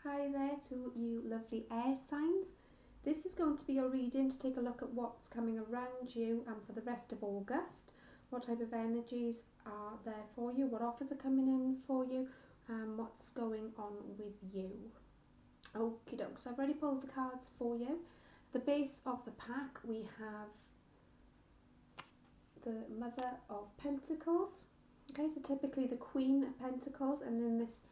Hi there to you lovely air signs. This is going to be your reading to take a look at what's coming around you for the rest of August. What type of energies are there for you, what offers are coming in for you, what's going on with you. Okie doke, so I've already pulled the cards for you. The base of the pack we have the Mother of Pentacles. Okay, so typically the Queen of Pentacles, and in this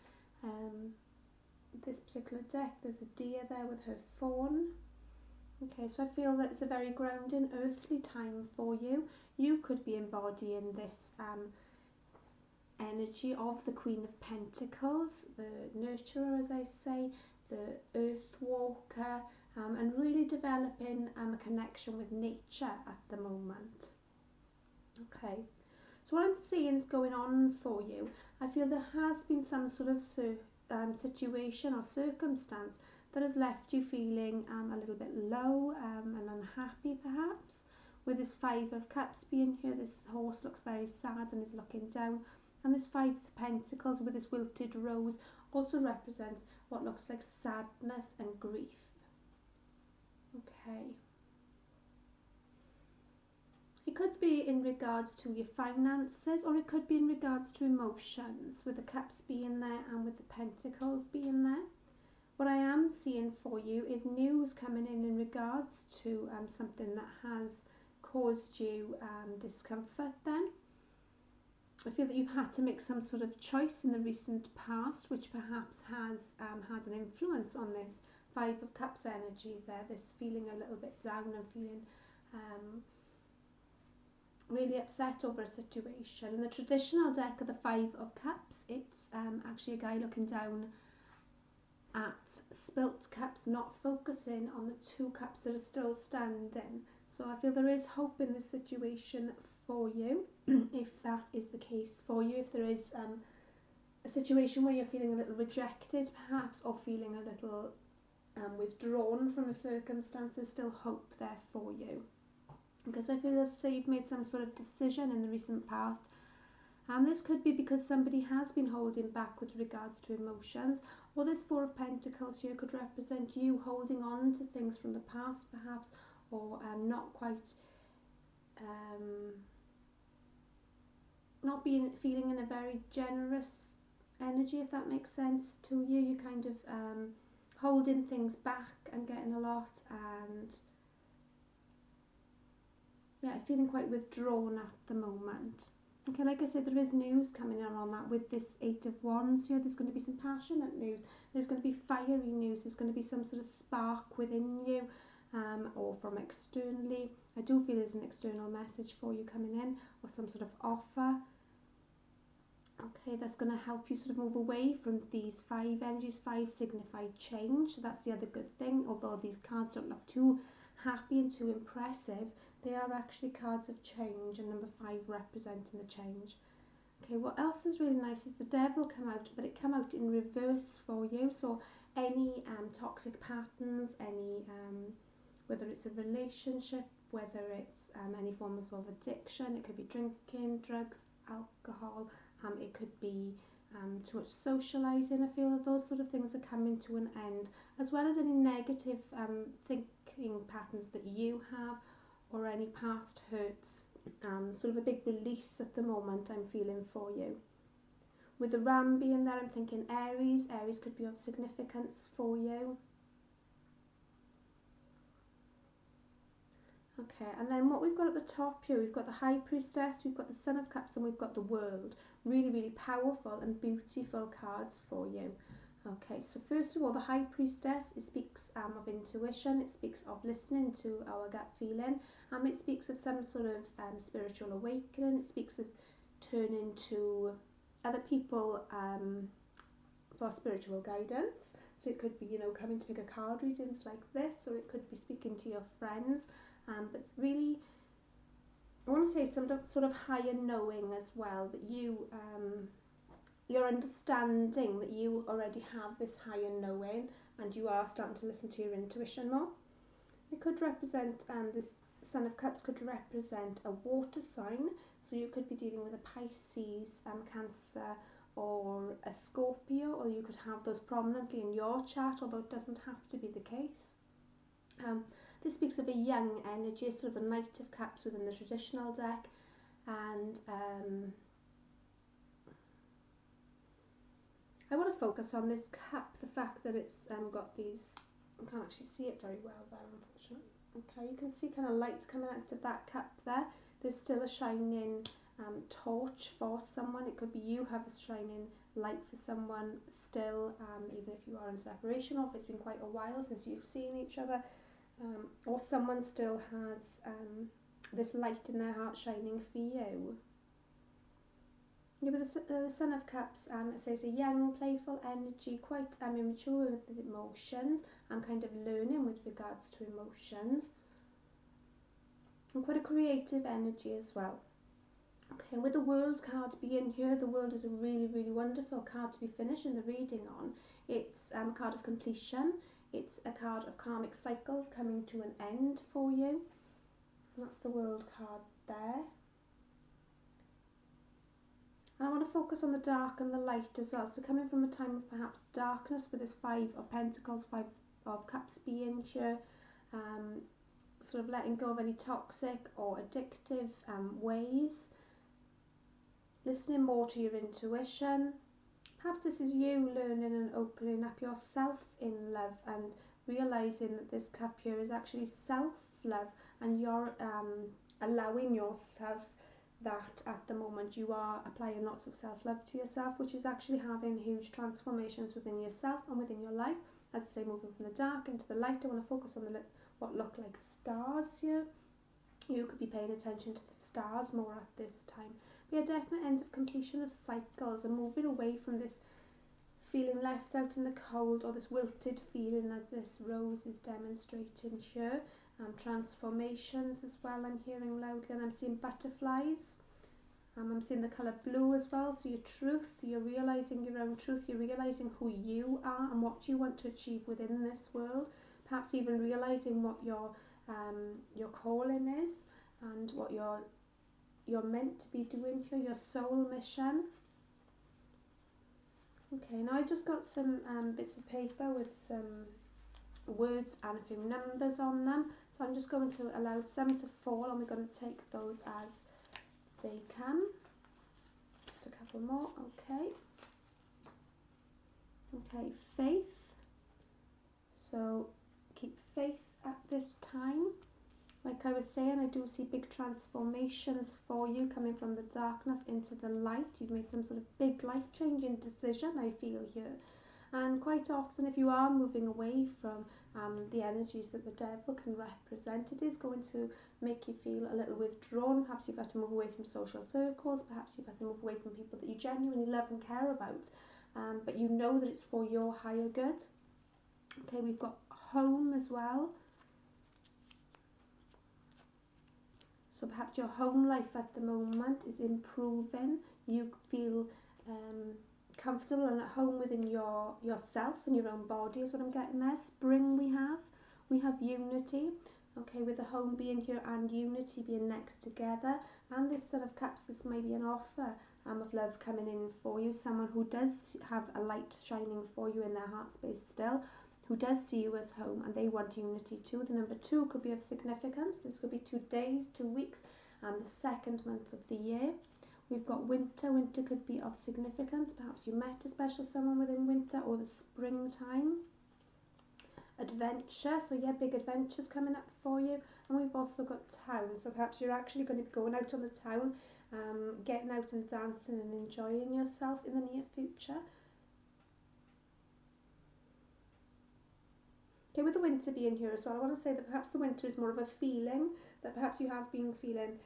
particular deck there's a deer there with her fawn. Okay, so I feel that it's a very grounding, earthly time for you. You could be embodying this energy of the Queen of Pentacles, the nurturer, as I say, the earth walker, and really developing a connection with nature at the moment. Okay, so what I'm seeing is going on for you. I feel there has been some sort of situation or circumstance that has left you feeling a little bit low and unhappy perhaps. With this Five of Cups being here, this horse looks very sad and is looking down, and this Five of Pentacles with this wilted rose also represents what looks like sadness and grief. Okay. It could be in regards to your finances, or it could be in regards to emotions, with the Cups being there and with the Pentacles being there. What I am seeing for you is news coming in regards to something that has caused you discomfort then. I feel that you've had to make some sort of choice in the recent past, which perhaps has had an influence on this Five of Cups energy there, this feeling a little bit down and feeling really upset over a situation. In the traditional deck of the Five of Cups, it's actually a guy looking down at spilt cups, not focusing on the two cups that are still standing. So I feel there is hope in this situation for you, if that is the case for you. If there is a situation where you're feeling a little rejected perhaps, or feeling a little withdrawn from a circumstance, there's still hope there for you. Because I feel as though you've made some sort of decision in the recent past, and this could be because somebody has been holding back with regards to emotions, or this Four of Pentacles here could represent you holding on to things from the past perhaps, or not quite not feeling in a very generous energy, if that makes sense to you. You're kind of holding things back and getting a lot, and yeah, feeling quite withdrawn at the moment. Okay, like I said, there is news coming in on that with this Eight of Wands here. There's going to be some passionate news. There's going to be fiery news. There's going to be some sort of spark within you, or from externally. I do feel there's an external message for you coming in, or some sort of offer. Okay, that's going to help you sort of move away from these five energies. Five signified change, so that's the other good thing. Although these cards don't look too happy and too impressive, they are actually cards of change, and number 5 representing the change. Okay, what else is really nice is the Devil come out, but it come out in reverse for you. So any toxic patterns, any whether it's a relationship, whether it's any forms of addiction, it could be drinking, drugs, alcohol, it could be too much socialising. I feel that those sort of things are coming to an end, as well as any negative thinking patterns that you have, or any past hurts. Sort of a big release at the moment I'm feeling for you. With the Ram being there, I'm thinking Aries. Aries could be of significance for you. Okay, and then what we've got at the top here, we've got the High Priestess, we've got the Son of Cups, and we've got the World. Really, really powerful and beautiful cards for you. Okay, so first of all, the High Priestess, it speaks of intuition, it speaks of listening to our gut feeling, it speaks of some sort of spiritual awakening, it speaks of turning to other people for spiritual guidance. So it could be, you know, coming to pick a card readings like this, or it could be speaking to your friends, but it's really, I want to say some sort of higher knowing as well, that you you're understanding that you already have this higher knowing, and you are starting to listen to your intuition more. It could represent, this Son of Cups could represent a water sign, so you could be dealing with a Pisces, Cancer, or a Scorpio, or you could have those prominently in your chart, although it doesn't have to be the case. This speaks of a young energy, sort of a Knight of Cups within the traditional deck, and I want to focus on this cup, the fact that it's got these, I can't actually see it very well there, unfortunately. Okay, you can see kind of lights coming out of that cup there. There's still a shining torch for someone. It could be you have a shining light for someone still, even if you are in separation, or if it's been quite a while since you've seen each other, or someone still has this light in their heart shining for you. Yeah, with the Son of Cups, it says a young, playful energy, quite immature with the emotions, and kind of learning with regards to emotions, and quite a creative energy as well. Okay, with the World card being here, the World is a really, really wonderful card to be finishing the reading on. It's a card of completion. It's a card of karmic cycles coming to an end for you. And that's the World card there. And I want to focus on the dark and the light as well. So coming from a time of perhaps darkness with this Five of Pentacles, Five of Cups being here, sort of letting go of any toxic or addictive ways, listening more to your intuition. Perhaps this is you learning and opening up yourself in love and realising that this cup here is actually self-love, and you're allowing yourself that at the moment. You are applying lots of self-love to yourself, which is actually having huge transformations within yourself and within your life. As I say, moving from the dark into the light, I want to focus on what look like stars here. You could be paying attention to the stars more at this time. But yeah, definite end of completion of cycles and moving away from this feeling left out in the cold, or this wilted feeling as this rose is demonstrating here. Transformations as well, I'm hearing loudly, and I'm seeing butterflies. I'm seeing the colour blue as well, so your truth, you're realising your own truth, you're realising who you are and what you want to achieve within this world, perhaps even realising what your calling is and what you're meant to be doing here, your soul mission. Okay, now I've just got some bits of paper with some words and a few numbers on them, so I'm just going to allow some to fall, and we're going to take those as they come. Just a couple more. Okay, faith. So keep faith at this time. Like I was saying, I do see big transformations for you coming from the darkness into the light. You've made some sort of big life-changing decision, I feel here. And quite often, if you are moving away from the energies that the devil can represent, it is going to make you feel a little withdrawn. Perhaps you've had to move away from social circles. Perhaps you've had to move away from people that you genuinely love and care about. But you know that it's for your higher good. Okay, we've got home as well. So perhaps your home life at the moment is improving. You feel comfortable and at home within yourself and your own body is what I'm getting there. Spring we have unity. Okay, with the home being here and unity being next together, and this Son of Cups, this may be an offer of love coming in for you. Someone who does have a light shining for you in their heart space still, who does see you as home, and they want unity too. The number 2 could be of significance. This could be 2 days, 2 weeks, and the second month of the year. We've got winter. Winter could be of significance. Perhaps you met a special someone within winter or the springtime. Adventure. So yeah, big adventures coming up for you. And we've also got town. So perhaps you're actually going to be going out on the town, getting out and dancing and enjoying yourself in the near future. Okay, with the winter being here as well, I want to say that perhaps the winter is more of a feeling, that perhaps you have been feeling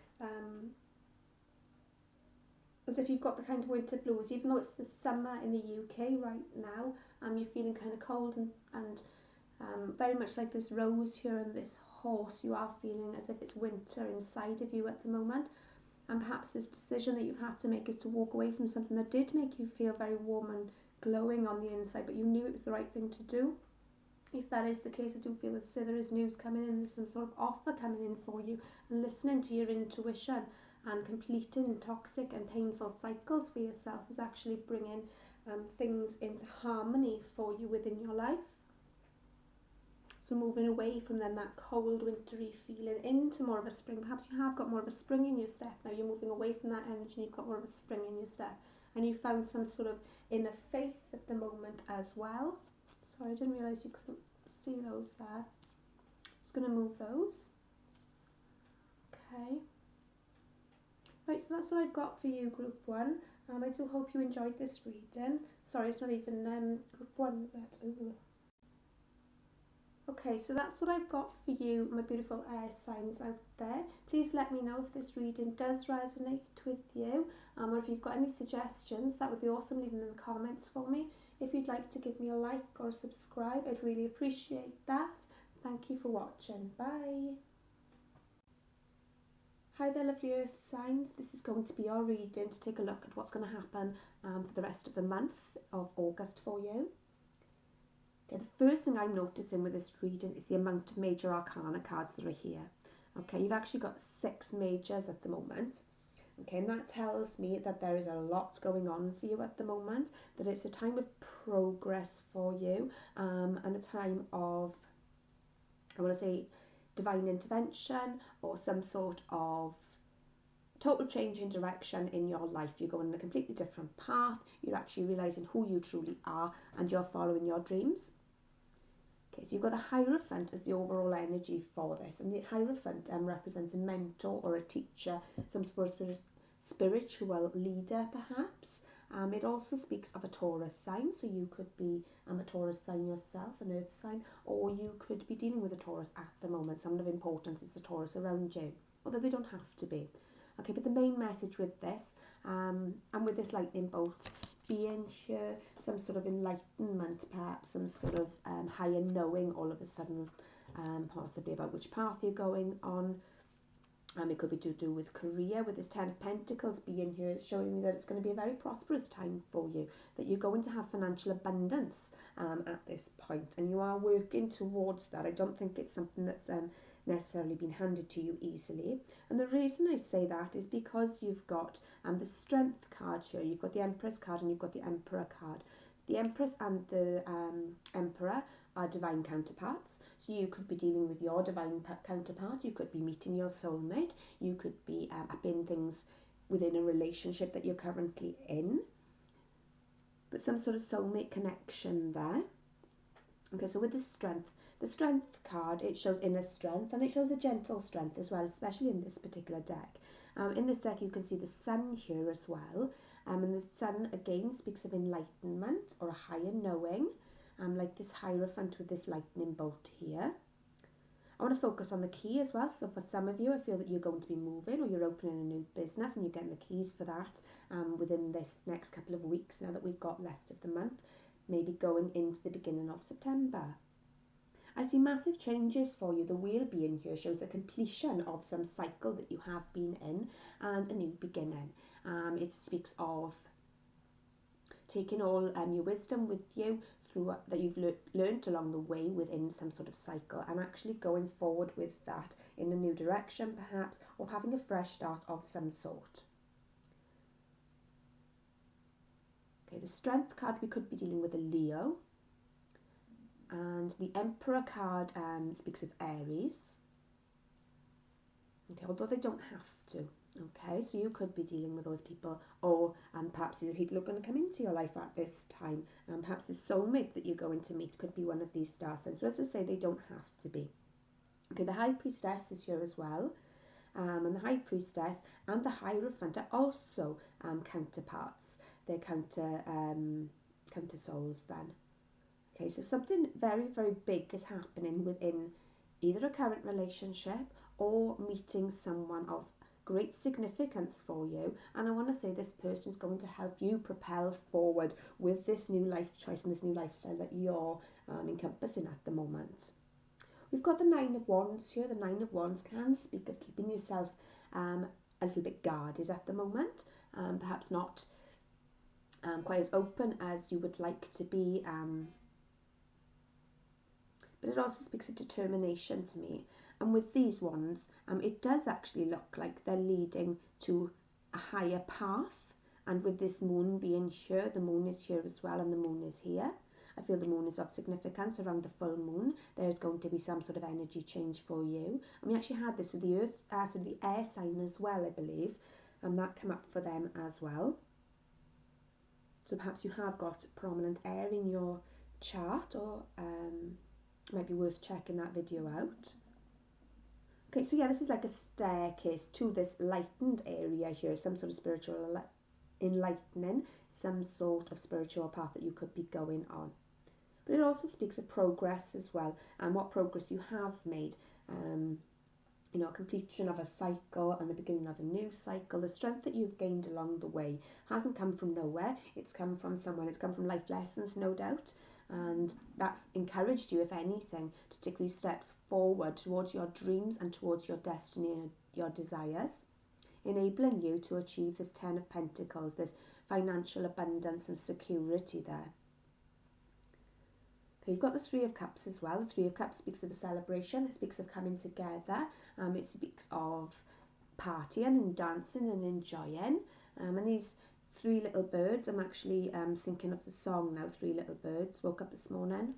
as if you've got the kind of winter blues, even though it's the summer in the UK right now, you're feeling kind of cold and very much like this rose here and this horse, you are feeling as if it's winter inside of you at the moment. And perhaps this decision that you've had to make is to walk away from something that did make you feel very warm and glowing on the inside, but you knew it was the right thing to do. If that is the case, I do feel as though there is news coming in, there's some sort of offer coming in for you, and listening to your intuition and completing toxic and painful cycles for yourself is actually bringing things into harmony for you within your life. So moving away from then that cold, wintry feeling into more of a spring. Perhaps you have got more of a spring in your step now. You're moving away from that energy and you've got more of a spring in your step. And you found some sort of inner faith at the moment as well. Sorry, I didn't realise you couldn't see those there. Just going to move those. Okay. Right, so that's what I've got for you, Group 1. I do hope you enjoyed this reading. Sorry, it's not even Group 1, is it? Ooh. Okay, so that's what I've got for you, my beautiful air signs out there. Please let me know if this reading does resonate with you, or if you've got any suggestions. That would be awesome. Leave them in the comments for me. If you'd like to give me a like or subscribe, I'd really appreciate that. Thank you for watching. Bye. Hi there, lovely earth signs. This is going to be our reading to take a look at what's going to happen for the rest of the month of August for you. Okay, the first thing I'm noticing with this reading is the amount of major arcana cards that are here. Okay, you've actually got 6 majors at the moment. Okay, and that tells me that there is a lot going on for you at the moment, that it's a time of progress for you, and a time of, I want to say, divine intervention or some sort of total change in direction in your life. You're going in a completely different path. You're actually realising who you truly are and you're following your dreams. Okay, so you've got the Hierophant as the overall energy for this, and the Hierophant represents a mentor or a teacher, some sort of spiritual leader perhaps. It also speaks of a Taurus sign, so you could be a Taurus sign yourself, an earth sign, or you could be dealing with a Taurus at the moment. Someone of importance is a Taurus around you, although they don't have to be. Okay, but the main message with this, and with this lightning bolt being here, some sort of enlightenment perhaps, some sort of higher knowing all of a sudden, possibly about which path you're going on. It could be to do with career, with this 10 of Pentacles being here. It's showing me that it's going to be a very prosperous time for you, that you're going to have financial abundance at this point, and you are working towards that. I don't think it's something that's necessarily been handed to you easily. And the reason I say that is because you've got the Strength card here, you've got the Empress card, and you've got the Emperor card. The Empress and the Emperor are divine counterparts, so you could be dealing with your divine counterpart, you could be meeting your soulmate, you could be up in things within a relationship that you're currently in, but some sort of soulmate connection there. Okay, so with the Strength card, it shows inner strength, and it shows a gentle strength as well, especially in this particular deck. In this deck you can see the Sun here as well, and the Sun again speaks of enlightenment or a higher knowing, like this Hierophant with this lightning bolt here. I want to focus on the key as well. So for some of you, I feel that you're going to be moving, or you're opening a new business and you're getting the keys for that within this next couple of weeks now that we've got left of the month, maybe going into the beginning of September. I see massive changes for you. The wheel being here shows a completion of some cycle that you have been in and a new beginning. It speaks of taking all your wisdom with you through that you've learned along the way within some sort of cycle, and actually going forward with that in a new direction perhaps, or having a fresh start of some sort. Okay, the Strength card, we could be dealing with a Leo, and the Emperor card speaks of Aries. Okay, although they don't have to. Okay, so you could be dealing with those people, or perhaps these are people who are going to come into your life at this time, and perhaps the soulmate that you're going to meet could be one of these star signs, but as I say, they don't have to be. Okay, the High Priestess is here as well, and the High Priestess and the Hierophant are also counterparts. They're counter souls then. Okay, so something very, very big is happening within either a current relationship or meeting someone of great significance for you, and I want to say this person is going to help you propel forward with this new life choice and this new lifestyle that you're encompassing at the moment. We've got the Nine of Wands here. The Nine of Wands can speak of keeping yourself a little bit guarded at the moment, perhaps not quite as open as you would like to be, but it also speaks of determination to me. And with these ones, it does actually look like they're leading to a higher path. And with this moon being here, the moon is here as well, and the moon is here. I feel the moon is of significance around the full moon. There's going to be some sort of energy change for you. And we actually had this with the earth, so the air sign as well, I believe. And that came up for them as well. So perhaps you have got prominent air in your chart, or it might be worth checking that video out. Okay, so yeah, this is like a staircase to this lightened area here, some sort of spiritual enlightening, some sort of spiritual path that you could be going on. But it also speaks of progress as well, and what progress you have made. You know, completion of a cycle and the beginning of a new cycle. The strength that you've gained along the way hasn't come from nowhere. It's come from somewhere. It's come from life lessons, no doubt. And that's encouraged you, if anything, to take these steps forward towards your dreams and towards your destiny and your desires, enabling you to achieve this 10 of Pentacles, this financial abundance and security there. Okay, you've got the 3 of Cups as well. The 3 of Cups speaks of a celebration. It speaks of coming together. It speaks of partying and dancing and enjoying. And these 3 little birds, I'm actually thinking of the song now, 3 Little Birds. Woke up this morning.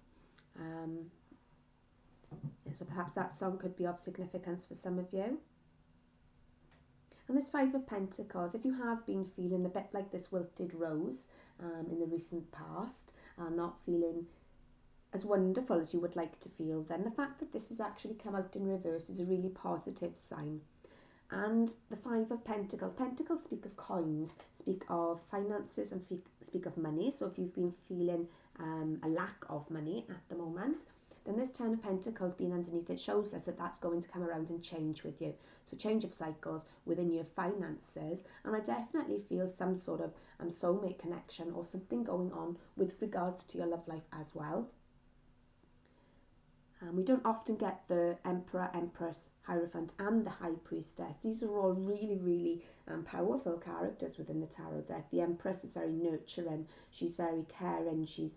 So perhaps that song could be of significance for some of you. And this 5 of Pentacles, if you have been feeling a bit like this wilted rose in the recent past, and not feeling as wonderful as you would like to feel, then the fact that this has actually come out in reverse is a really positive sign. And the 5 of Pentacles, Pentacles speak of coins, speak of finances, and speak of money. So if you've been feeling a lack of money at the moment, then this 10 of Pentacles being underneath it shows us that that's going to come around and change with you. So change of cycles within your finances. And I definitely feel some sort of soulmate connection or something going on with regards to your love life as well. We don't often get the Emperor, Empress, Hierophant and the High Priestess. These are all really, really powerful characters within the tarot deck. The Empress is very nurturing. She's very caring. She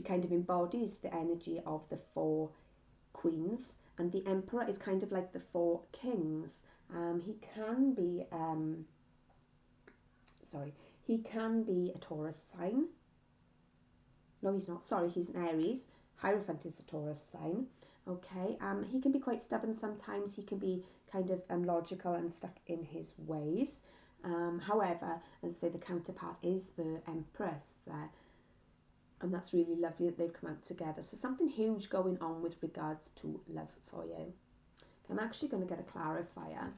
kind of embodies the energy of the 4 queens. And the Emperor is kind of like the 4 kings. He can be a Taurus sign. No, he's not. Sorry, he's an Aries. Hierophant is the Taurus sign. Okay, he can be quite stubborn sometimes. He can be kind of logical and stuck in his ways. However, as I say, the counterpart is the Empress there. And that's really lovely that they've come out together. So something huge going on with regards to love for you. Okay, I'm actually going to get a clarifier.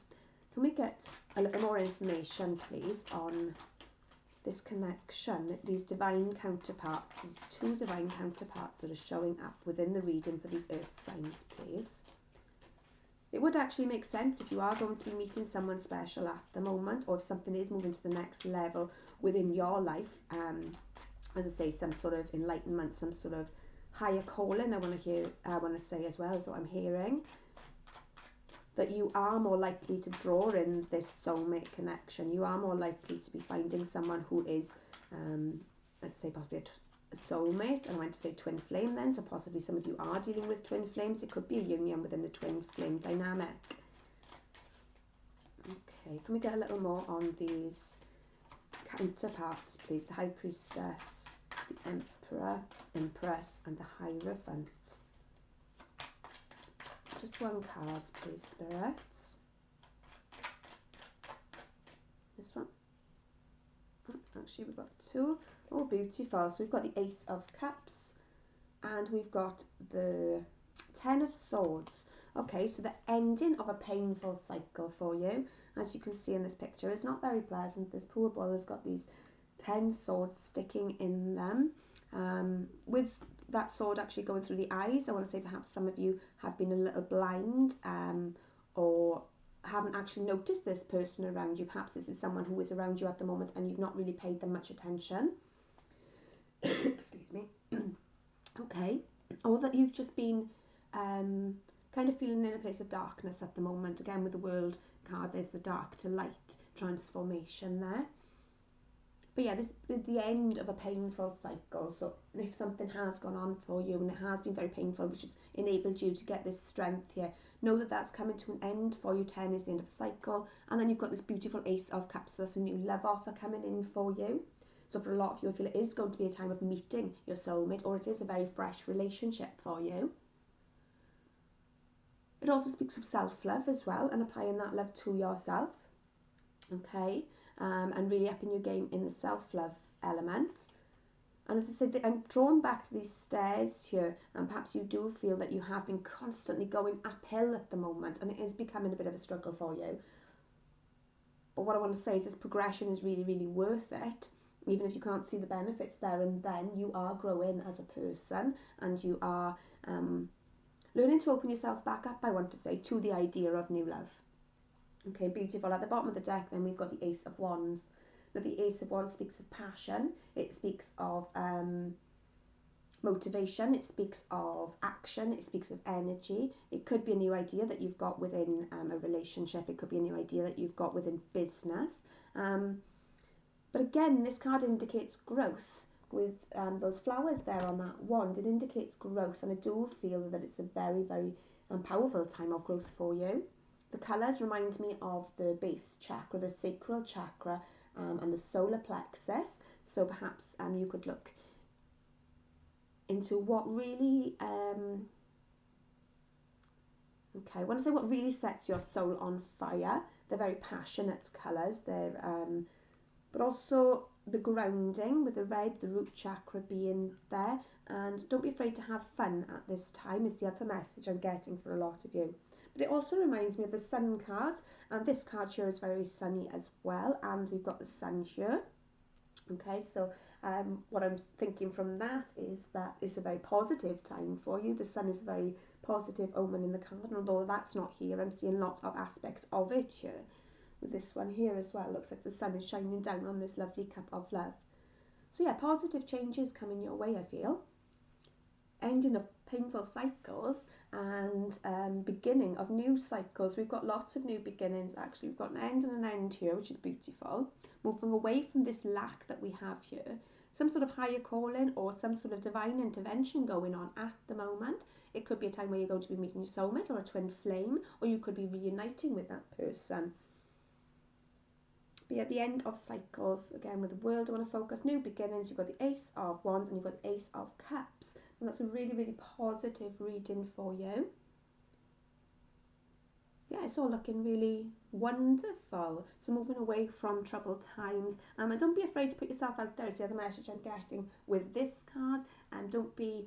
Can we get a little more information, please, on this connection, these divine counterparts, these 2 divine counterparts that are showing up within the reading for these earth signs, please? It would actually make sense if you are going to be meeting someone special at the moment, or if something is moving to the next level within your life. As I say, some sort of enlightenment, some sort of higher calling, I want to say as well, is what I'm hearing. That you are more likely to draw in this soulmate connection. You are more likely to be finding someone who is, let's say, possibly a soulmate. And I went to say twin flame then, so possibly some of you are dealing with twin flames. It could be a union within the twin flame dynamic. Okay, can we get a little more on these counterparts, please? The High Priestess, the Emperor, Empress, and the Hierophant. Just 1 card, please, spirits. This one. Actually, we've got 2. Oh, beautiful. So we've got the Ace of Cups and we've got the 10 of Swords. Okay, so the ending of a painful cycle for you, as you can see in this picture, is not very pleasant. This poor boy has got these 10 swords sticking in them. With that sword actually going through the eyes, I want to say perhaps some of you have been a little blind or haven't actually noticed this person around you. Perhaps this is someone who is around you at the moment and you've not really paid them much attention. Excuse me. Okay. Or that you've just been kind of feeling in a place of darkness at the moment. Again, with the World card, there's the dark to light transformation there. But yeah, this is the end of a painful cycle. So if something has gone on for you and it has been very painful, which has enabled you to get this strength here, know that that's coming to an end for you. 10 is the end of a cycle. And then you've got this beautiful Ace of Cups, so a new love offer coming in for you. So for a lot of you, I feel it is going to be a time of meeting your soulmate, or it is a very fresh relationship for you. It also speaks of self-love as well, and applying that love to yourself. Okay, and really upping your game in the self-love element. And as I said, I'm drawn back to these stairs here, and perhaps you do feel that you have been constantly going uphill at the moment, and it is becoming a bit of a struggle for you. But what I want to say is this progression is really, really worth it. Even if you can't see the benefits there and then, you are growing as a person, and you are learning to open yourself back up, I want to say, to the idea of new love. Okay, beautiful. At the bottom of the deck, then we've got the Ace of Wands. Now, the Ace of Wands speaks of passion. It speaks of motivation. It speaks of action. It speaks of energy. It could be a new idea that you've got within a relationship. It could be a new idea that you've got within business. But again, this card indicates growth with those flowers there on that wand. It indicates growth, and I do feel that it's a very, very powerful time of growth for you. The colours remind me of the base chakra, the sacral chakra, and the solar plexus. So perhaps you could look into what really, okay, I want to say what really sets your soul on fire. They're very passionate colours. They're, but also the grounding with the red, the root chakra being there. And don't be afraid to have fun at this time is the other message I'm getting for a lot of you. But it also reminds me of the sun card, and this card here is very sunny as well, and we've got the sun here. Okay, so what I'm thinking from that is that it's a very positive time for you. The sun is a very positive omen in the card, and although that's not here, I'm seeing lots of aspects of it here. With this one here as well, looks like the sun is shining down on this lovely cup of love. So yeah, positive changes coming your way, I feel. Ending of painful cycles and beginning of new cycles. We've got lots of new beginnings actually. We've got an end and an end here, which is beautiful. Moving away from this lack that we have here. Some sort of higher calling or some sort of divine intervention going on at the moment. It could be a time where you're going to be meeting your soulmate or a twin flame, or you could be reuniting with that person. But at the end of cycles, again with the world, I want to focus, new beginnings. You've got the Ace of Wands and you've got the Ace of Cups. And that's a really, really positive reading for you. Yeah, it's all looking really wonderful. So moving away from troubled times. And don't be afraid to put yourself out there is the other message I'm getting with this card. And don't be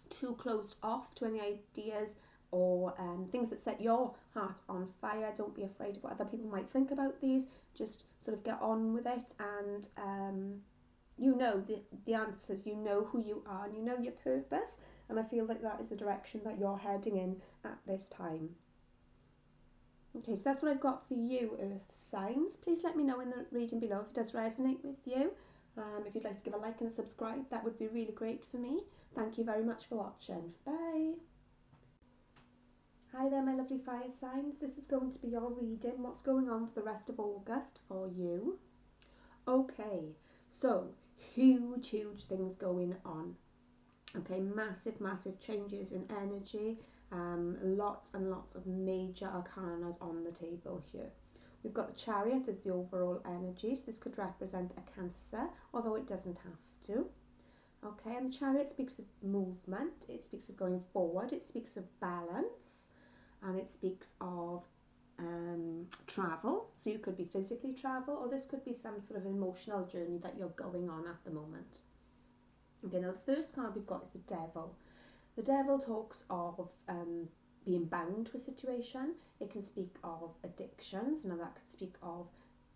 too closed off to any ideas or things that set your heart on fire. Don't be afraid of what other people might think about these. Just sort of get on with it, and you know the answers, you know who you are, and you know your purpose, and I feel like that is the direction that you're heading in at this time. Okay, so that's what I've got for you, Earth signs. Please let me know in the reading below if it does resonate with you. If you'd like to give a like and a subscribe, that would be really great for me. Thank you very much for watching. Bye. Hi there, my lovely fire signs. This is going to be your reading. What's going on for the rest of August for you? Okay, so huge things going on. Okay, massive changes in energy. Lots and lots of major arcanas on the table here. We've got the Chariot as the overall energy. So this could represent a Cancer, although it doesn't have to. Okay, and the Chariot speaks of movement. It speaks of going forward. It speaks of balance. And it speaks of travel, so you could be physically travel, or this could be some sort of emotional journey that you're going on at the moment. Okay, now the first card we've got is the Devil. The Devil talks of being bound to a situation. It can speak of addictions. Now that could speak of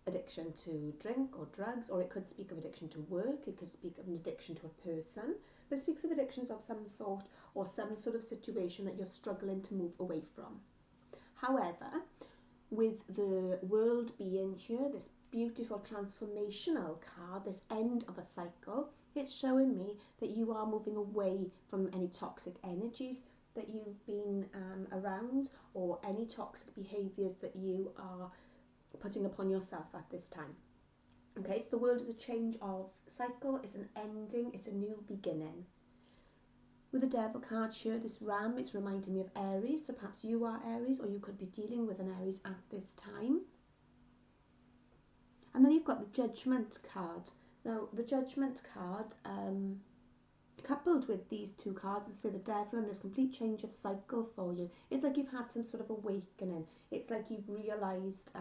addiction to drink or drugs, or it could speak of addiction to work. It could speak of an addiction to a person. But it speaks of addictions of some sort or some sort of situation that you're struggling to move away from. However, with the World being here, this beautiful transformational card, this end of a cycle, it's showing me that you are moving away from any toxic energies that you've been around, or any toxic behaviours that you are putting upon yourself at this time. Okay, so the world is a change of cycle, it's an ending, it's a new beginning. With the Devil card here, this Ram, it's reminding me of Aries, so perhaps you are Aries, or you could be dealing with an Aries at this time. And then you've got the Judgment card. Now, the Judgment card, coupled with these two cards, as I say, the Devil and this complete change of cycle for you, it's like you've had some sort of awakening. It's like you've realised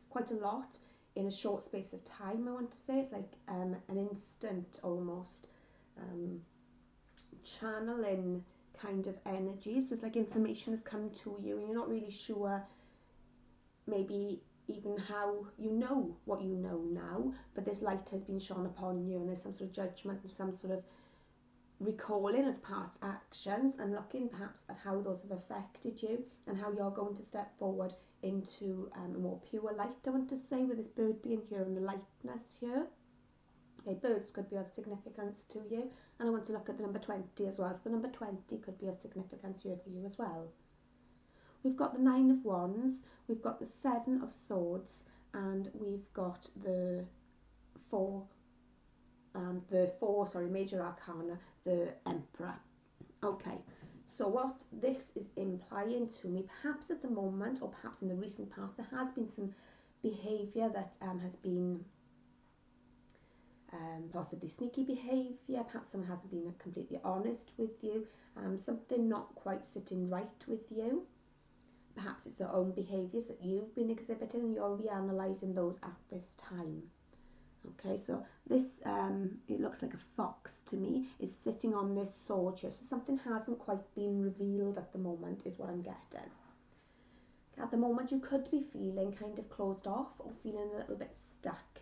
quite a lot in a short space of time, I want to say. It's like an instant almost channeling kind of energy. So it's like information has come to you and you're not really sure maybe even how you know what you know now, but this light has been shone upon you and there's some sort of judgment and some sort of recalling of past actions and looking perhaps at how those have affected you and how you're going to step forward into a more pure light, I want to say, with this bird being here and the lightness here. Okay, birds could be of significance to you, and I want to look at the number 20 as well, so the number 20 could be of significance here for you as well. We've got the 9 of Wands, we've got the 7 of Swords, and we've got the four major arcana, the Emperor. Okay, so what this is implying to me, perhaps at the moment or perhaps in the recent past, there has been some behaviour that has been possibly sneaky behaviour, perhaps someone hasn't been completely honest with you, something not quite sitting right with you. Perhaps it's their own behaviours that you've been exhibiting and you're reanalyzing those at this time. Okay, so this, it looks like a fox to me, is sitting on this sword here. So something hasn't quite been revealed at the moment is what I'm getting. At the moment you could be feeling kind of closed off or feeling a little bit stuck.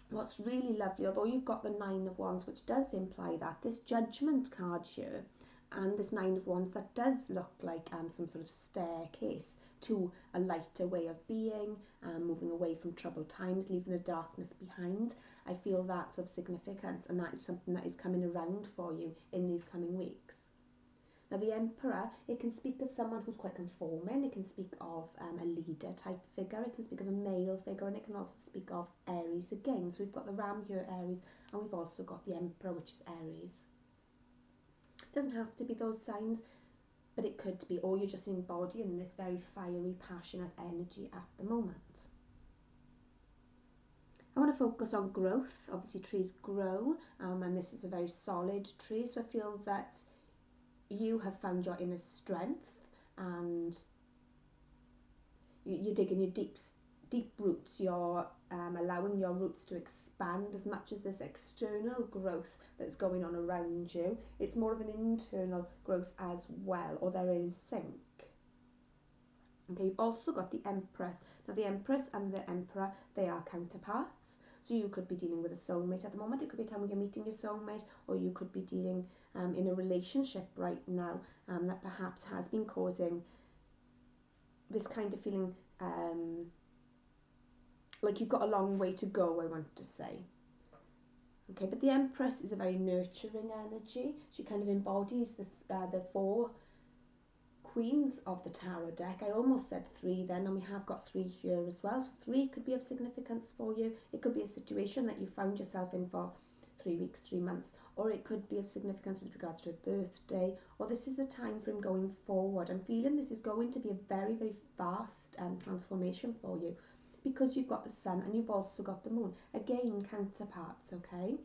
What's really lovely, although you've got the 9 of Wands, which does imply that, this Judgment card here and this 9 of Wands, that does look like some sort of staircase to a lighter way of being, moving away from troubled times, leaving the darkness behind. I feel that's of significance, and that is something that is coming around for you in these coming weeks. Now the Emperor, it can speak of someone who's quite conforming, it can speak of a leader type figure, it can speak of a male figure, and it can also speak of Aries again. So we've got the Ram here, Aries, and we've also got the Emperor, which is Aries. It doesn't have to be those signs, but it could be, or you're just embodying this very fiery, passionate energy at the moment. I want to focus on growth. Obviously trees grow, and this is a very solid tree, so I feel that you have found your inner strength and you're digging your deep roots, you're allowing your roots to expand as much as this external growth that's going on around you. It's more of an internal growth as well, or there is sync. Okay, you've also got the Empress. Now the Empress and the Emperor, they are counterparts. So you could be dealing with a soulmate at the moment. It could be a time when you're meeting your soulmate, or you could be dealing in a relationship right now that perhaps has been causing this kind of feeling like you've got a long way to go, I want to say. Okay, but the Empress is a very nurturing energy. She kind of embodies the four queens of the tarot deck. I almost said 3 then, and we have got 3 here as well. So 3 could be of significance for you. It could be a situation that you found yourself in for 3 weeks, 3 months, or it could be of significance with regards to a birthday, or this is the time frame going forward. I'm feeling this is going to be a very, very fast transformation for you, because you've got the Sun and you've also got the Moon. Again, counterparts, okay?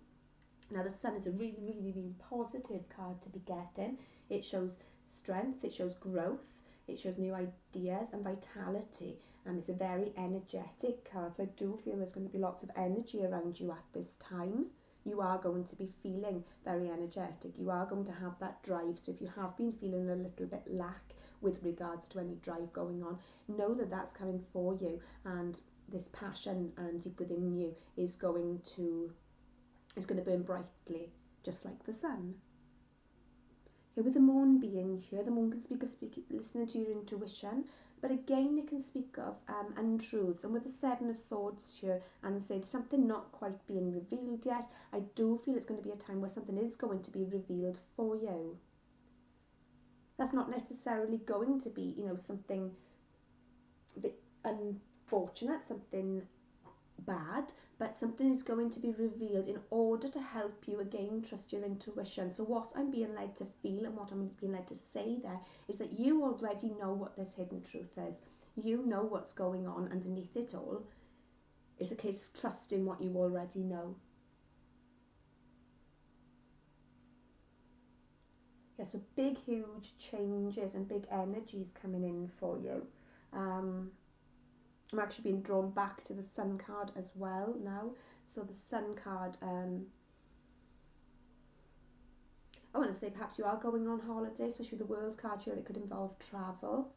Now the Sun is a really, really, really positive card to be getting. It shows strength, it shows growth, it shows new ideas and vitality, and it's a very energetic card. So I do feel there's going to be lots of energy around you at this time. You are going to be feeling very energetic. You are going to have that drive. So if you have been feeling a little bit lack with regards to any drive going on, know that that's coming for you, and this passion deep within you is going to burn brightly, just like the Sun. Okay, with the Moon being here, the Moon can speak of listening to your intuition, but again it can speak of untruths. And with the 7 of Swords here, and say something not quite being revealed yet, I do feel it's going to be a time where something is going to be revealed for you. That's not necessarily going to be, something a bit unfortunate, something bad, but something is going to be revealed in order to help you again trust your intuition. So what I'm being led to feel and what I'm being led to say there is that you already know what this hidden truth is. You know what's going on underneath it all. It's a case of trusting what you already know. Yeah, so big, huge changes and big energies coming in for you. I'm actually being drawn back to the Sun card as well now. So the Sun card, I want to say perhaps you are going on holiday, especially the World card here. It could involve travel.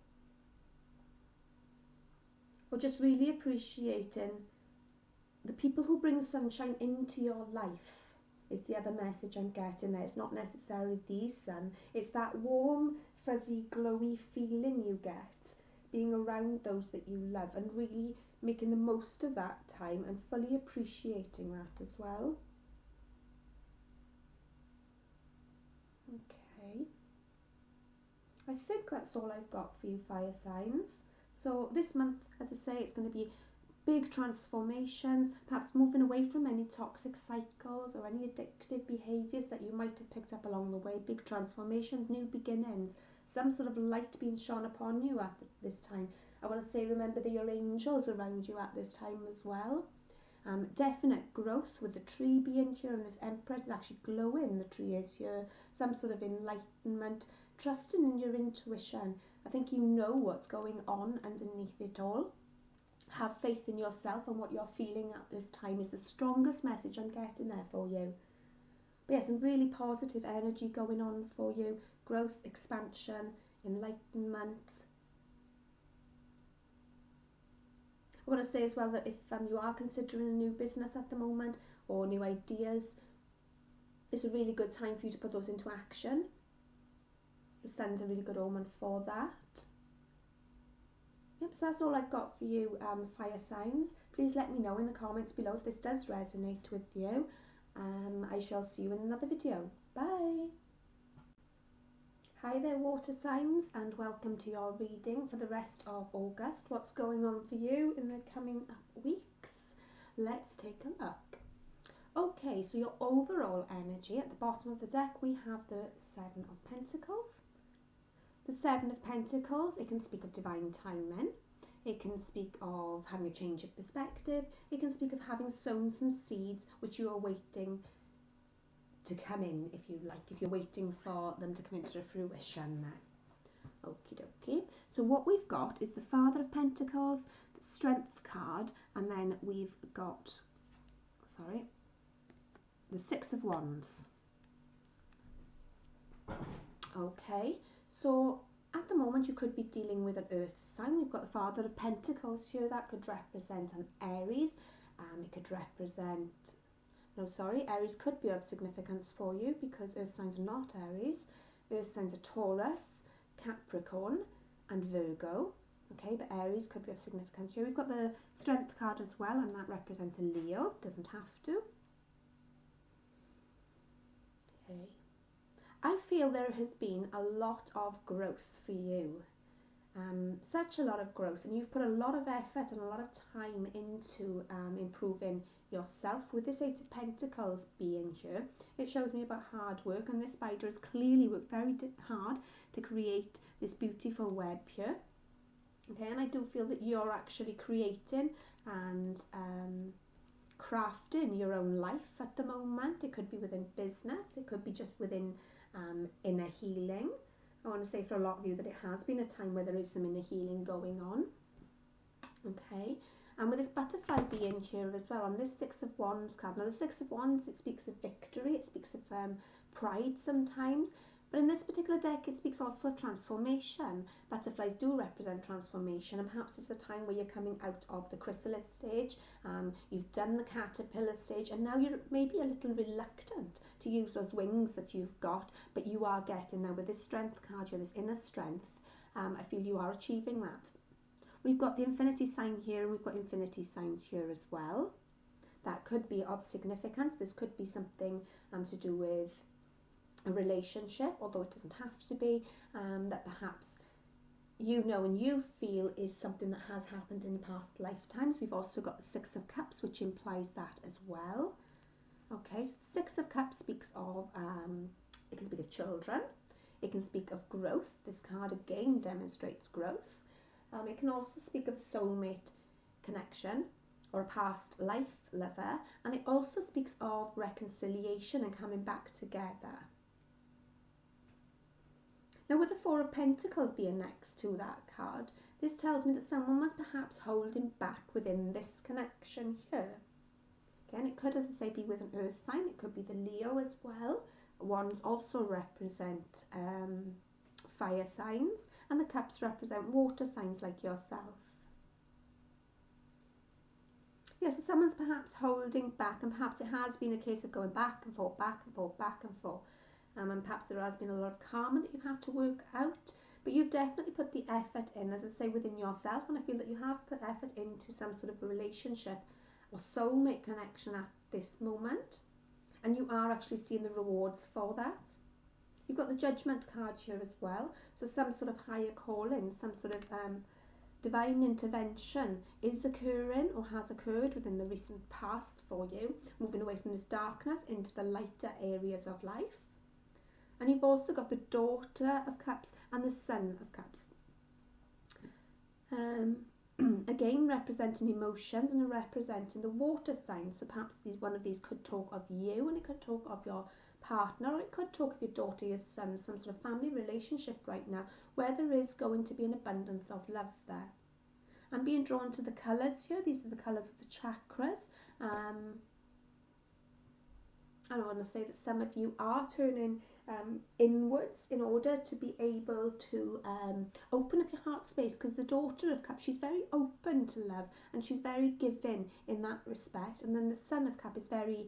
Or just really appreciating the people who bring sunshine into your life is the other message I'm getting there. It's not necessarily the sun. It's that warm, fuzzy, glowy feeling you get being around those that you love and really making the most of that time and fully appreciating that as well. Okay. I think that's all I've got for you, fire signs. So this month, as I say, it's going to be big transformations, perhaps moving away from any toxic cycles or any addictive behaviours that you might have picked up along the way. Big transformations, new beginnings, some sort of light being shone upon you at this time. I want to say remember that your angels around you at this time as well. Definite growth with the tree being here, and this Empress is actually glowing, the tree is here. Some sort of enlightenment, trusting in your intuition. I think you know what's going on underneath it all. Have faith in yourself, and what you're feeling at this time is the strongest message I'm getting there for you. But yeah, some really positive energy going on for you. Growth, expansion, enlightenment. I want to say as well that if you are considering a new business at the moment or new ideas, it's a really good time for you to put those into action. The sun's a really good omen for that. Yep, so that's all I've got for you, fire signs. Please let me know in the comments below if this does resonate with you. I shall see you in another video. Bye! Hi there, water signs, and welcome to your reading for the rest of August. What's going on for you in the coming up weeks? Let's take a look. Okay, so your overall energy, at the bottom of the deck we have the Seven of Pentacles. The Seven of Pentacles, it can speak of divine timing. It can speak of having a change of perspective. It can speak of having sown some seeds which you are waiting to come in, if you like, if you're waiting for them to come into fruition there. Okie dokie. So what we've got is the Father of Pentacles, the Strength card, and then we've got, the Six of Wands. Okay, so at the moment you could be dealing with an earth sign. We've got the Father of Pentacles here. That could represent an Aries. It could represent, Aries could be of significance for you because earth signs are not Aries. Earth signs are Taurus, Capricorn and Virgo. Okay, but Aries could be of significance here. We've got the Strength card as well, and that represents a Leo. Doesn't have to. Okay. I feel there has been a lot of growth for you, such a lot of growth, and you've put a lot of effort and a lot of time into improving yourself. With this Eight of Pentacles being here, it shows me about hard work, and this spider has clearly worked very hard to create this beautiful web here. Okay, and I do feel that you're actually creating and crafting your own life at the moment. It could be within business, it could be just within inner healing. I want to say for a lot of you that it has been a time where there is some inner healing going on. Okay, and with this butterfly being here as well on this Six of Wands card. Now the Six of Wands, it speaks of victory, it speaks of pride sometimes, but in this particular deck it speaks also of transformation. Butterflies do represent transformation, and perhaps it's a time where you're coming out of the chrysalis stage. You've done the caterpillar stage, and now you're maybe a little reluctant to use those wings that you've got, but you are getting there with this Strength card here, this inner strength. I feel you are achieving that. We've got the infinity sign here, and we've got infinity signs here as well. That could be of significance. This could be something to do with a relationship, although it doesn't have to be, that perhaps you know and you feel is something that has happened in past lifetimes. We've also got the Six of Cups, which implies that as well. Okay, so the Six of Cups speaks of, it can speak of children, it can speak of growth. This card again demonstrates growth. It can also speak of soulmate connection or a past life lover, and it also speaks of reconciliation and coming back together. Now, with the Four of Pentacles being next to that card, this tells me that someone was perhaps holding back within this connection here. Again, it could, as I say, be with an earth sign. It could be the Leo as well. Wands also represent fire signs, and the cups represent water signs like yourself. Yeah, so someone's perhaps holding back, and perhaps it has been a case of going back and forth, back and forth, back and forth. And perhaps there has been a lot of karma that you have to work out, but you've definitely put the effort in, as I say, within yourself, and I feel that you have put effort into some sort of a relationship or soulmate connection at this moment, and you are actually seeing the rewards for that. You've got the Judgment card here as well, so some sort of higher calling, some sort of divine intervention is occurring or has occurred within the recent past for you, moving away from this darkness into the lighter areas of life. And you've also got the Daughter of Cups and the Son of Cups. Again, representing emotions and representing the water signs. So perhaps one of these could talk of you, and it could talk of your partner, or it could talk of your daughter, your son, some sort of family relationship right now, where there is going to be an abundance of love there. I'm being drawn to the colours here. These are the colours of the chakras. I want to say that some of you are turning inwards in order to be able to open up your heart space, because the Daughter of Cups, she's very open to love and she's very giving in that respect. And then the Son of Cup is very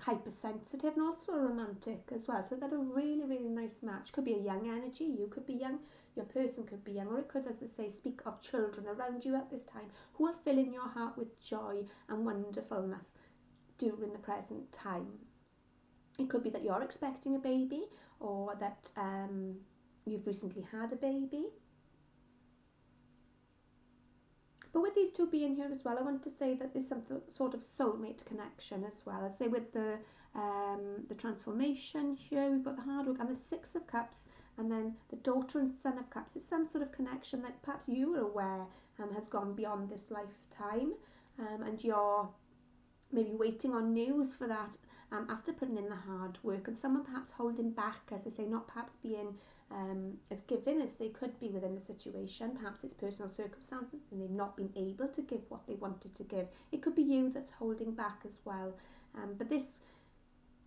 hypersensitive and also romantic as well. So they're a really, really nice match. Could be a young energy, you could be young, your person could be young, or it could, as I say, speak of children around you at this time who are filling your heart with joy and wonderfulness during the present time. It could be that you're expecting a baby, or that you've recently had a baby. But with these two being here as well, I want to say that there's some sort of soulmate connection as well. I say with the transformation here, we've got the hard work and the Six of Cups, and then the Daughter and Son of Cups. It's some sort of connection that perhaps you are aware has gone beyond this lifetime, and you're maybe waiting on news for that after putting in the hard work, and someone perhaps holding back, as I say, not perhaps being as giving as they could be within the situation. Perhaps it's personal circumstances and they've not been able to give what they wanted to give. It could be you that's holding back as well. But this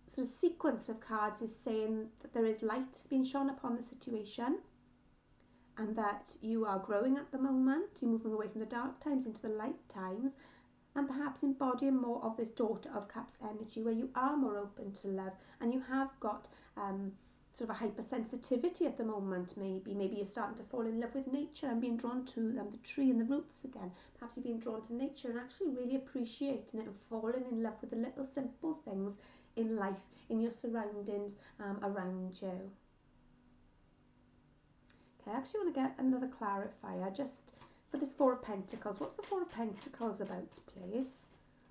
sort of sequence of cards is saying that there is light being shone upon the situation, and that you are growing at the moment. You're moving away from the dark times into the light times, and perhaps embodying more of this Daughter of Cups energy, where you are more open to love, and you have got sort of a hypersensitivity at the moment. Maybe you're starting to fall in love with nature and being drawn to the tree and the roots again. Perhaps you're being drawn to nature and actually really appreciating it and falling in love with the little simple things in life, in your surroundings around you. Okay, I actually want to get another clarifier just for this Four of Pentacles. What's the Four of Pentacles about, please?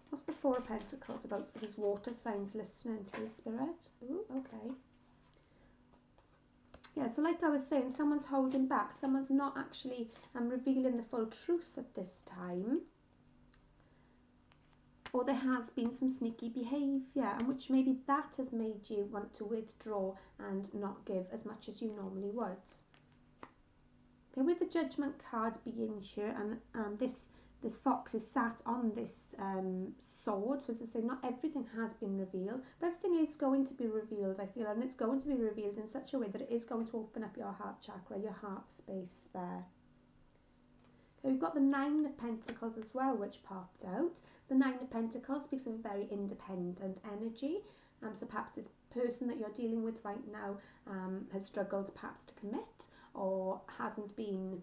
What's the Four of Pentacles about for these water signs listening, please, Spirit? Ooh, okay. Yeah, so like I was saying, someone's holding back. Someone's not actually revealing the full truth at this time. Or there has been some sneaky behaviour, and which maybe that has made you want to withdraw and not give as much as you normally would. Okay, with the Judgment card being here, and this fox is sat on this sword, so as I say, not everything has been revealed, but everything is going to be revealed, I feel, and it's going to be revealed in such a way that it is going to open up your heart chakra, your heart space there. Okay, we've got the Nine of Pentacles as well, which popped out. The Nine of Pentacles speaks of a very independent energy, so perhaps this person that you're dealing with right now has struggled perhaps to commit, or hasn't been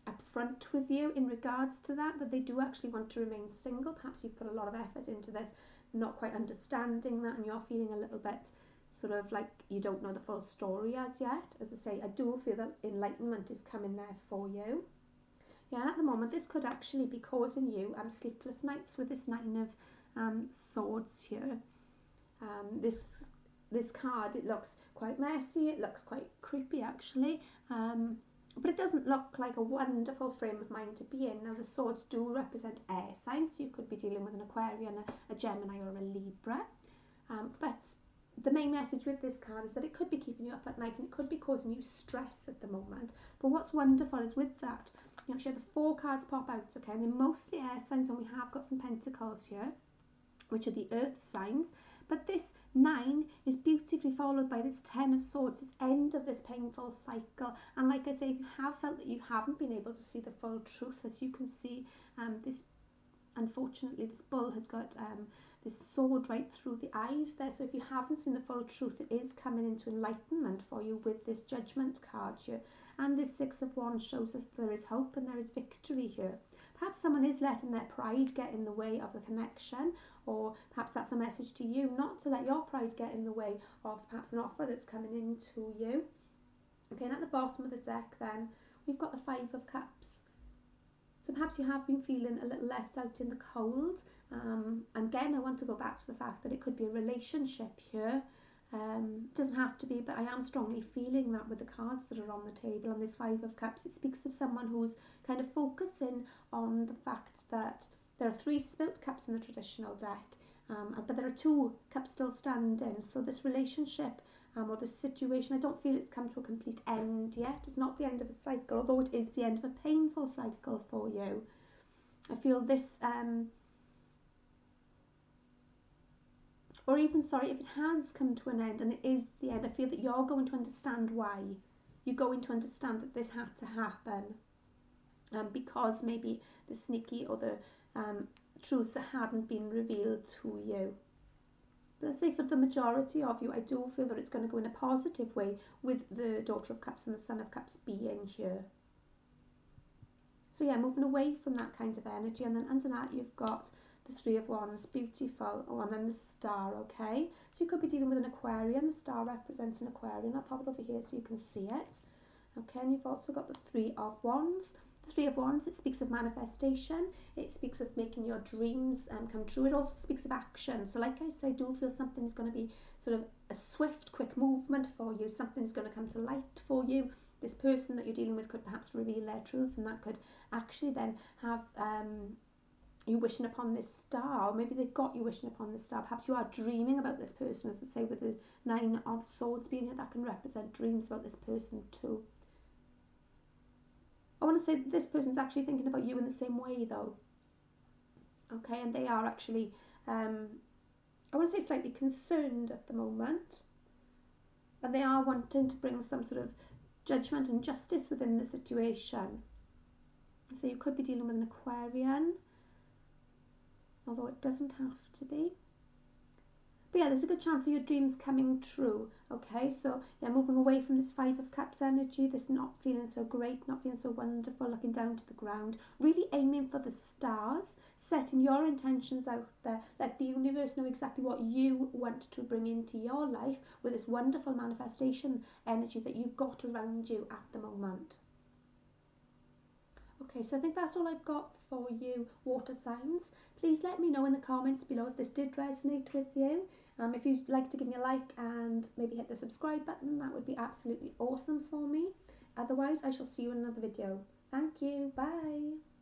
upfront with you in regards to that they do actually want to remain single. Perhaps you've put a lot of effort into this, not quite understanding that, and you're feeling a little bit sort of like you don't know the full story as yet. As I say, I do feel that enlightenment is coming there for you. Yeah, and at the moment, this could actually be causing you sleepless nights with this Nine of Swords here. This card, it looks quite messy, it looks quite creepy actually, but it doesn't look like a wonderful frame of mind to be in. Now the swords do represent air signs, so you could be dealing with an Aquarian, a Gemini or a Libra, but the main message with this card is that it could be keeping you up at night and it could be causing you stress at the moment. But what's wonderful is with that, you actually have the 4 cards pop out, okay, and they're mostly air signs, and we have got some pentacles here, which are the earth signs. But this 9 is beautifully followed by this 10 of Swords, this end of this painful cycle. And like I say, if you have felt that you haven't been able to see the full truth, as you can see, unfortunately, this bull has got this sword right through the eyes there. So if you haven't seen the full truth, it is coming into enlightenment for you with this Judgment card here. And this 6 of Wands shows us there is hope and there is victory here. Perhaps someone is letting their pride get in the way of the connection, or perhaps that's a message to you not to let your pride get in the way of perhaps an offer that's coming into you. Okay, and at the bottom of the deck then, we've got the 5 of Cups. So perhaps you have been feeling a little left out in the cold. Again, I want to go back to the fact that it could be a relationship here. It doesn't have to be, but I am strongly feeling that with the cards that are on the table. On this 5 of Cups, it speaks of someone who's kind of focusing on the fact that there are 3 spilt cups in the traditional deck, but there are 2 cups still standing. So this relationship or this situation, I don't feel it's come to a complete end yet. It's not the end of a cycle, although it is the end of a painful cycle for you. I feel this, or even, sorry, if it has come to an end and it is the end, I feel that you're going to understand why. You're going to understand that this had to happen. Because maybe the sneaky or the truths that hadn't been revealed to you. But let's say for the majority of you, I do feel that it's going to go in a positive way with the Daughter of Cups and the Son of Cups being here. So yeah, moving away from that kind of energy, and then under that you've got the 3 of Wands, beautiful, and then the Star, okay? So you could be dealing with an Aquarian, the Star represents an Aquarian. I'll pop it over here so you can see it. Okay, and you've also got the 3 of Wands. The 3 of Wands, it speaks of manifestation, it speaks of making your dreams come true. It also speaks of action. So like I said, I do feel something's going to be sort of a swift, quick movement for you. Something's going to come to light for you. This person that you're dealing with could perhaps reveal their truths, and that could actually then have you wishing upon this star, or maybe they've got you wishing upon this star. Perhaps you are dreaming about this person, as I say, with the 9 of Swords being here. That can represent dreams about this person too. I want to say that this person's actually thinking about you in the same way though. Okay, and they are actually, I want to say slightly concerned at the moment. And they are wanting to bring some sort of judgment and justice within the situation. So you could be dealing with an Aquarian, although it doesn't have to be. But yeah, there's a good chance of your dreams coming true. Okay, so yeah, moving away from this 5 of Cups energy, this not feeling so great, not feeling so wonderful, looking down to the ground, really aiming for the stars, setting your intentions out there, let the universe know exactly what you want to bring into your life with this wonderful manifestation energy that you've got around you at the moment. Okay, so I think that's all I've got for you, water signs. Please let me know in the comments below if this did resonate with you. If you'd like to give me a like and maybe hit the subscribe button, that would be absolutely awesome for me. Otherwise, I shall see you in another video. Thank you. Bye.